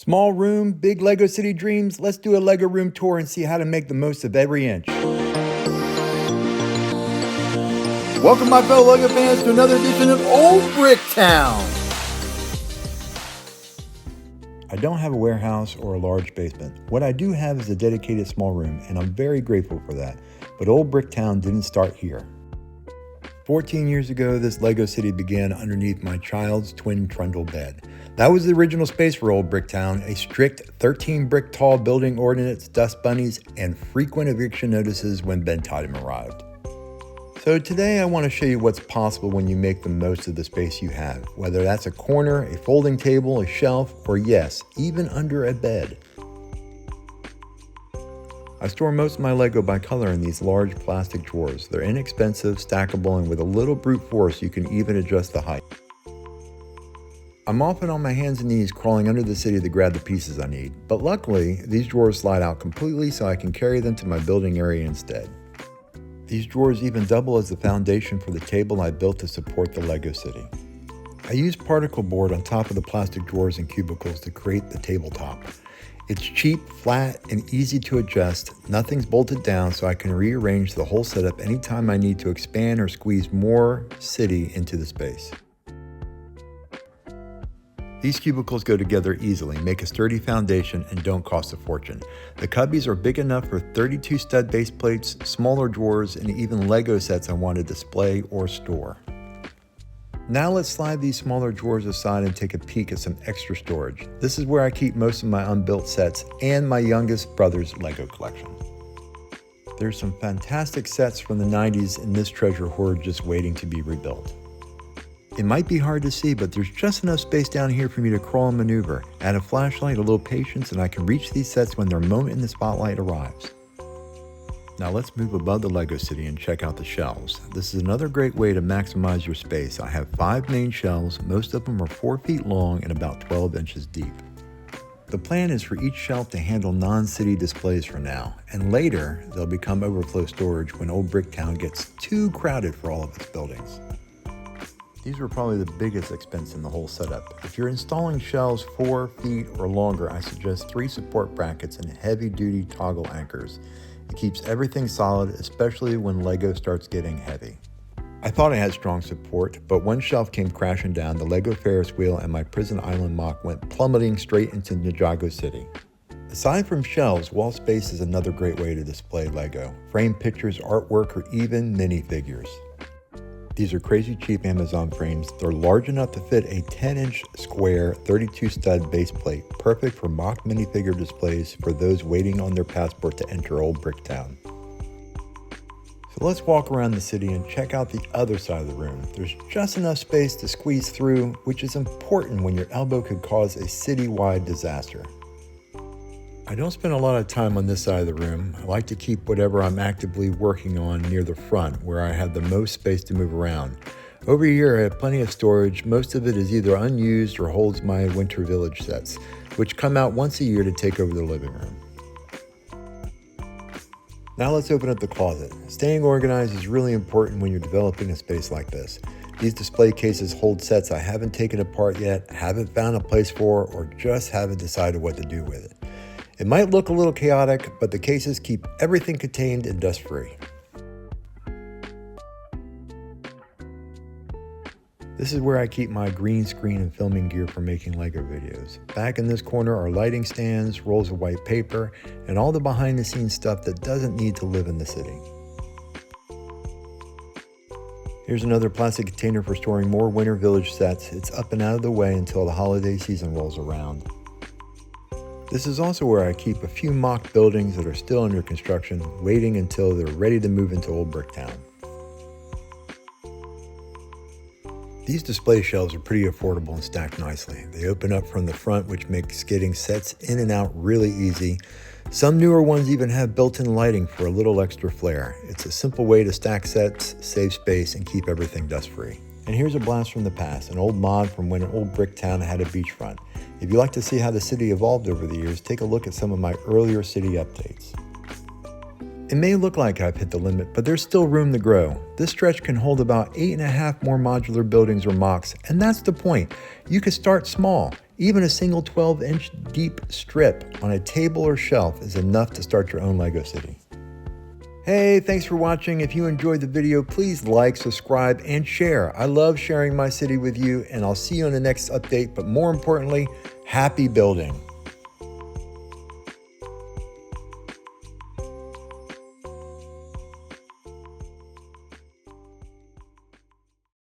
Small room, big Lego City dreams. Let's do a Lego room tour and see how to make the most of every inch. Welcome my fellow Lego fans to another edition of Old Brick Town. I don't have a warehouse or a large basement. What I do have is a dedicated small room, and I'm very grateful for that. But Old Brick Town didn't start here. 14 years ago, this Lego city began underneath my child's twin trundle bed. That was the original space for Old Brick Town, a strict 13 brick tall building ordinance, dust bunnies, and frequent eviction notices when bedtime arrived. So today I want to show you what's possible when you make the most of the space you have, whether that's a corner, a folding table, a shelf, or yes, even under a bed. I store most of my Lego by color in these large plastic drawers. They're inexpensive, stackable, and with a little brute force you can even adjust the height. I'm often on my hands and knees crawling under the city to grab the pieces I need, but luckily these drawers slide out completely so I can carry them to my building area instead. These drawers even double as the foundation for the table I built to support the Lego city. I use particle board on top of the plastic drawers and cubicles to create the tabletop. It's cheap, flat, and easy to adjust. Nothing's bolted down, so I can rearrange the whole setup anytime I need to expand or squeeze more city into the space. These cubicles go together easily, make a sturdy foundation, and don't cost a fortune. The cubbies are big enough for 32 stud base plates, smaller drawers, and even Lego sets I want to display or store. Now let's slide these smaller drawers aside and take a peek at some extra storage. This is where I keep most of my unbuilt sets and my youngest brother's Lego collection. There's some fantastic sets from the 90s in this treasure hoard just waiting to be rebuilt. It might be hard to see, but there's just enough space down here for me to crawl and maneuver. Add a flashlight, a little patience, and I can reach these sets when their moment in the spotlight arrives. Now let's move above the Lego city and check out the shelves. This is another great way to maximize your space. I have 5 main shelves. Most of them are 4 feet long and about 12 inches deep. The plan is for each shelf to handle non-city displays for now, and later they'll become overflow storage when Old Brick Town gets too crowded for all of its buildings. These were probably the biggest expense in the whole setup. If you're installing shelves 4 feet or longer, I suggest 3 support brackets and heavy-duty toggle anchors. It keeps everything solid, especially when Lego starts getting heavy. I thought I had strong support, but one shelf came crashing down, the Lego Ferris wheel and my Prison Island mock went plummeting straight into Ninjago City. Aside from shelves, wall space is another great way to display Lego. Framed pictures, artwork, or even minifigures. These are crazy cheap Amazon frames. They're large enough to fit a 10-inch square 32 stud base plate, perfect for mock minifigure displays for those waiting on their passport to enter Old Brick Town. So let's walk around the city and check out the other side of the room. There's just enough space to squeeze through, which is important when your elbow could cause a citywide disaster. I don't spend a lot of time on this side of the room. I like to keep whatever I'm actively working on near the front, where I have the most space to move around. Over here I have plenty of storage. Most of it is either unused or holds my Winter Village sets, which come out once a year to take over the living room. Now let's open up the closet. Staying organized is really important when you're developing a space like this. These display cases hold sets I haven't taken apart yet, haven't found a place for, or just haven't decided what to do with it. It might look a little chaotic, but the cases keep everything contained and dust-free. This is where I keep my green screen and filming gear for making Lego videos. Back in this corner are lighting stands, rolls of white paper, and all the behind-the-scenes stuff that doesn't need to live in the city. Here's another plastic container for storing more Winter Village sets. It's up and out of the way until the holiday season rolls around. This is also where I keep a few mock buildings that are still under construction, waiting until they're ready to move into Old Brick Town. These display shelves are pretty affordable and stacked nicely. They open up from the front, which makes getting sets in and out really easy. Some newer ones even have built-in lighting for a little extra flair. It's a simple way to stack sets, save space, and keep everything dust-free. And here's a blast from the past, an old mod from when Old Brick Town had a beachfront. If you like to see how the city evolved over the years, take a look at some of my earlier city updates. It may look like I've hit the limit, but there's still room to grow. This stretch can hold about 8.5 more modular buildings or mocks, and that's the point. You can start small. Even a single 12-inch deep strip on a table or shelf is enough to start your own Lego city. Hey, thanks for watching. If you enjoyed the video, please like, subscribe, and share. I love sharing my city with you, and I'll see you on the next update, but more importantly, happy building.